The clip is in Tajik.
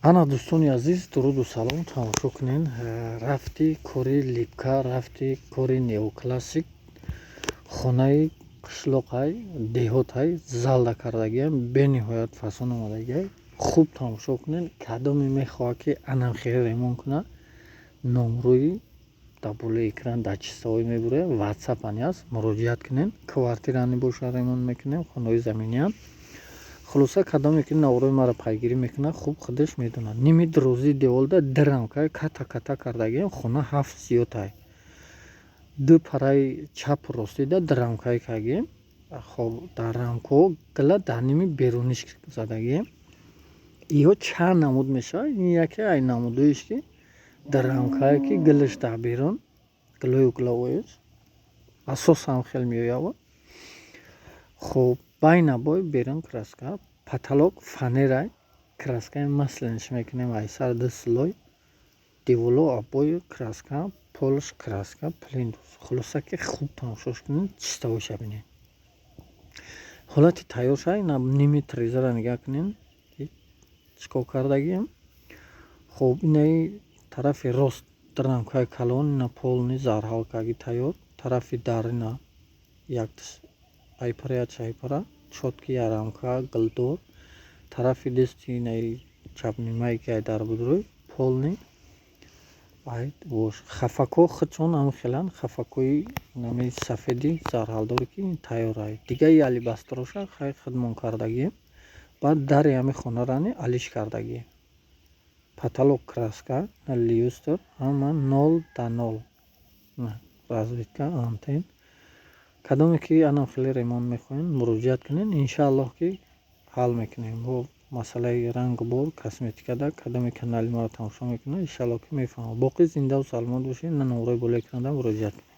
ана дӯстони азиз, дуруду салом. Тамошо кунед, рафти кори липка, рафти кори неоклассик хонаи қишлоқай деҳотай залда кардагиам. Бениҳоят фасон омадагиай. Хуб тамошо кунед. Кадоме мехоҳад ки анамхеле ремонт кунад, номрӯи дар болои экран дар чистоҳои мебурад, ватсапани аст, муроҷиат кунед. Квартирани боша ремонт мекунем, хонаҳои заминиам. Хулоса кадоме ки наврои маро пайгирӣ мекунад, хуб худаш медонад. Ними дурӯзи деволда драмкай ката кардагиам. Хона 7 зиётай. 2 параи чапу ростида драмкай кардагиам. Хоб дар рамко гала дар ними беруниш задагиам. Иҳо чанд намуд мешавад. Ин яке ай намудоиш ки драмкай ки гилаш дар берун глои угловоиш асосам хел меоява. Хоб байна бой берун краска, потолок фанерай, краскаи маслинаш мекунем ай сар 2 слой, деволо обои краска, полш краска, плинтус. Хулоса ки хуб тамошош кунед, чистоиша бинед. Ҳолати тайёр шад, ними трезара нигоҳ кунед чикор кардагиам. Хоб инаи тарафи рост драмкаи калон, ина полни зарҳалкаги тайёр, тарафи дар ина як айпара чайпара, чотки ярамка гилдор, тарафи дисти инаи чапнимае ки ай дар будрӯй полни ай бош. Хафако хичон амхелан, хафакои нами сафеди зарҳалдоре ки тайёр ай. Дигаи алибастроша хай хидмон кардагиам. Баъд дари ҳами хонарани алиш кардагиам. Потолок краска, люстр ҳама 0:0. Разведка, антен. Кадоме ки анамхеле ремонт мехоҳем, муроҷиат кунед. Иншааллоҳ ки ҳал мекунем. Бо масъалаи рангу бор, косметикада кадоме канали маро тамошо мекунед, иншааллоҳ ки мефаҳмад. Боқӣ зиндаву саломат бошед. На номраи болои экран муроҷиат кунед.